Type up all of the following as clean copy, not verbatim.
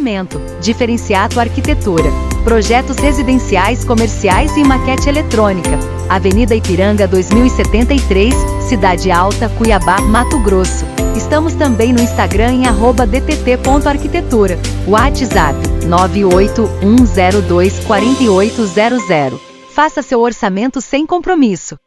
orçamento, diferenciado arquitetura, projetos residenciais, comerciais e maquete eletrônica. Avenida Ipiranga 2073, Cidade Alta, Cuiabá, Mato Grosso. Estamos também no Instagram em @dtt.arquitetura. WhatsApp 981024800. Faça seu orçamento sem compromisso.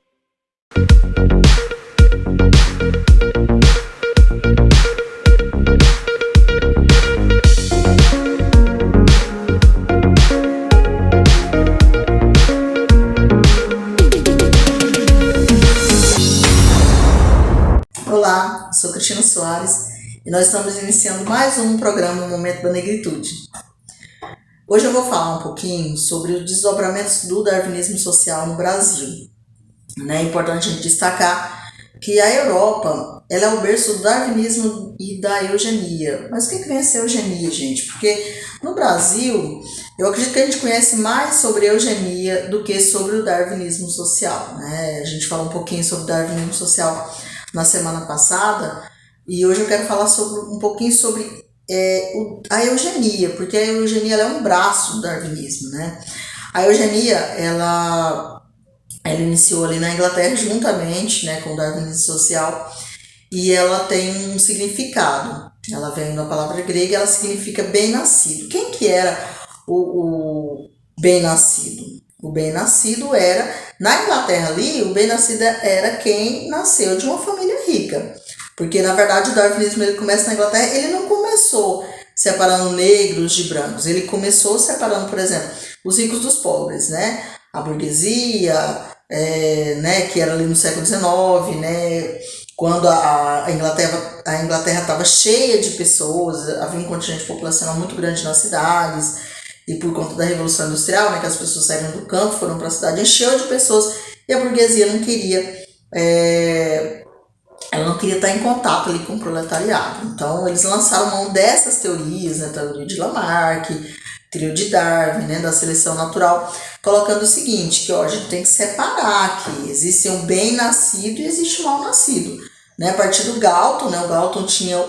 Olá, sou Cristina Soares e nós estamos iniciando mais um programa Momento da Negritude. Hoje eu vou falar um pouquinho sobre os desdobramentos do darwinismo social no Brasil. É importante a gente destacar que a Europa ela é o berço do darwinismo e da eugenia. Mas o que vem a ser eugenia, gente? Porque no Brasil, eu acredito que a gente conhece mais sobre eugenia do que sobre o darwinismo social. A gente falou um pouquinho sobre o darwinismo social na semana passada, e hoje eu quero falar um pouquinho sobre a eugenia, porque a eugenia ela é um braço do darwinismo, A eugenia, ela iniciou ali na Inglaterra juntamente, com o darwinismo social, e ela tem um significado. Ela vem da palavra grega, ela significa bem-nascido. Quem que era o bem-nascido? O bem-nascido era, na Inglaterra ali, o bem-nascido era quem nasceu de uma família rica. Porque, na verdade, o darwinismo ele começa na Inglaterra, ele não começou separando negros de brancos. Ele começou separando, por exemplo, os ricos dos pobres, A burguesia, que era ali no século XIX, quando a Inglaterra estava cheia de pessoas, havia um contingente populacional muito grande nas cidades, e por conta da Revolução Industrial, que as pessoas saíram do campo, foram para a cidade, encheu de pessoas, e a burguesia não queria, ela não queria estar em contato ali com o proletariado. Então, eles lançaram mão dessas teorias, teoria de Lamarck, teoria de Darwin, da seleção natural, colocando o seguinte, que a gente tem que separar que existe um bem-nascido e existe um mal-nascido. A partir do Galton, o Galton tinha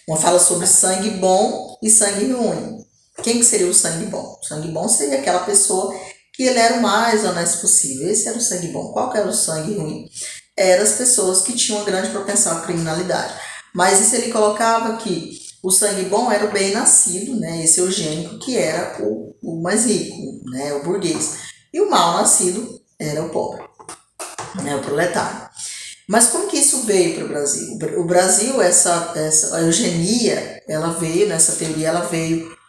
uma fala sobre sangue bom e sangue ruim. Quem que seria o sangue bom? O sangue bom seria aquela pessoa que ele era o mais honesto possível. Esse era o sangue bom. Qual que era o sangue ruim? Eram as pessoas que tinham uma grande propensão à criminalidade. Mas isso ele colocava que o sangue bom era o bem-nascido, esse eugênico, que era o mais rico, o burguês. E o mal-nascido era o pobre, o proletário. Mas como que isso veio para o Brasil? O Brasil, a eugenia, ela veio, essa teoria, ela veio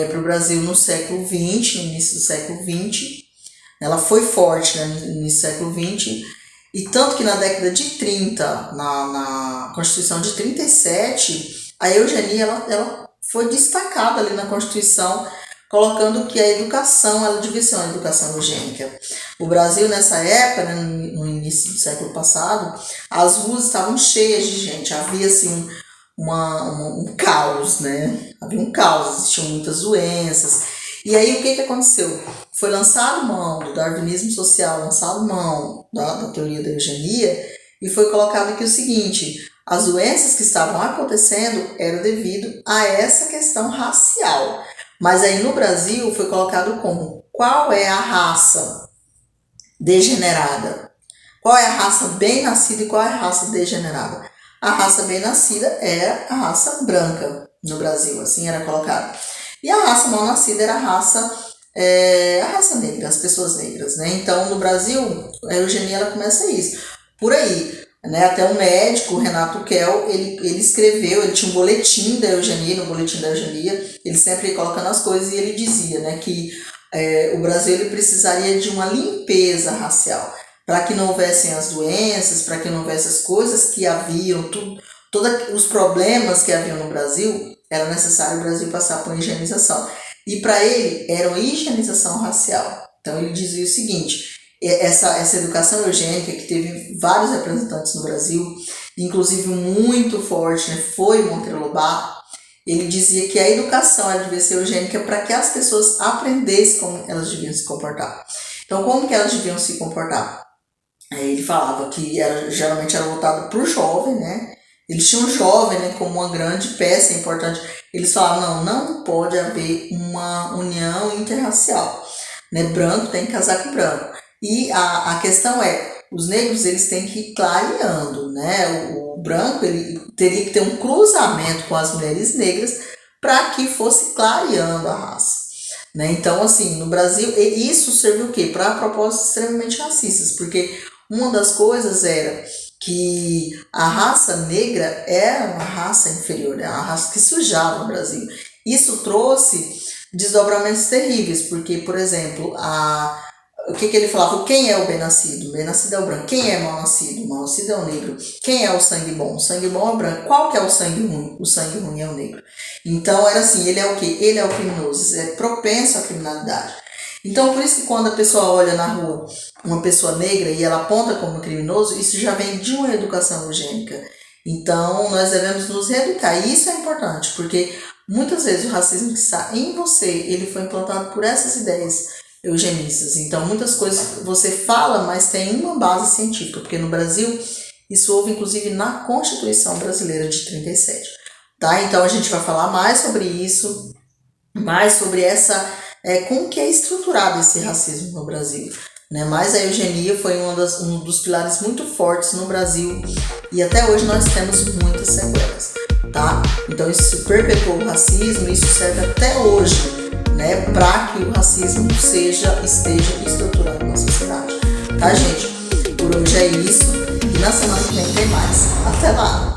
para o Brasil no século XX, no início do século XX. Ela foi forte no início do século XX, e tanto que na década de 30, na Constituição de 37, a eugenia ela foi destacada ali na Constituição, colocando que a educação ela devia ser uma educação eugênica. O Brasil, nessa época, no início do século passado, as ruas estavam cheias de gente, havia assim um caos, Havia um caos, existiam muitas doenças. E aí o que aconteceu? Foi lançado mão do darwinismo social, lançado mão da teoria da eugenia, e foi colocado aqui o seguinte: as doenças que estavam acontecendo eram devido a essa questão racial. Mas aí no Brasil foi colocado como: qual é a raça degenerada? Qual é a raça bem-nascida e qual é a raça degenerada? A raça bem-nascida era a raça branca no Brasil, assim era colocado. E a raça mal-nascida era a raça negra, as pessoas negras, Então, no Brasil, a eugenia ela começa isso. Por aí, até um médico, Renato Kell, ele escreveu, ele tinha um boletim da eugenia, no boletim da eugenia, ele sempre ia colocando as coisas e ele dizia, que o Brasil ele precisaria de uma limpeza racial, para que não houvessem as doenças, para que não houvesse as coisas que haviam, todos os problemas que haviam no Brasil, era necessário o Brasil passar por higienização. E para ele, era uma higienização racial. Então ele dizia o seguinte: essa educação eugênica, que teve vários representantes no Brasil, inclusive muito forte, foi Monteiro Lobato, ele dizia que a educação ela devia ser eugênica para que as pessoas aprendessem como elas deviam se comportar. Então, como que elas deviam se comportar? Ele falava que geralmente era voltado para o jovem, Eles tinham o jovem, né, como uma grande peça importante. Eles falavam, não pode haver uma união interracial, né? Branco tem que casar com branco. E a questão é, os negros eles têm que ir clareando, né? O branco ele teria que ter um cruzamento com as mulheres negras para que fosse clareando a raça, né? Então, assim, no Brasil, isso serviu o quê? Para propósitos extremamente racistas, porque uma das coisas era que a raça negra era uma raça inferior, é uma raça que sujava o Brasil. Isso trouxe desdobramentos terríveis, porque, por exemplo, o que ele falava? Quem é o bem-nascido? O bem-nascido é o branco. Quem é mal-nascido? O mal-nascido é o negro. Quem é o sangue bom? O sangue bom é o branco. Qual que é o sangue ruim? O sangue ruim é o negro. Então, era assim, ele é o quê? Ele é o criminoso, é propenso à criminalidade. Então, por isso que quando a pessoa olha na rua uma pessoa negra e ela aponta como criminoso, isso já vem de uma educação eugênica. Então, nós devemos nos reeducar. E isso é importante, porque muitas vezes o racismo que está em você, ele foi implantado por essas ideias eugenistas. Então, muitas coisas você fala, mas tem uma base científica, porque no Brasil, isso houve inclusive na Constituição Brasileira de 37. Tá? Então, a gente vai falar mais sobre isso, mais sobre como que é estruturado esse racismo no Brasil, né? Mas a eugenia foi um dos pilares muito fortes no Brasil e até hoje nós temos muitas sequelas, tá? Então isso perpetuou o racismo, isso serve até hoje, né, para que o racismo esteja estruturado na sociedade, tá, gente? Por hoje é isso e na semana que vem tem mais. Até lá!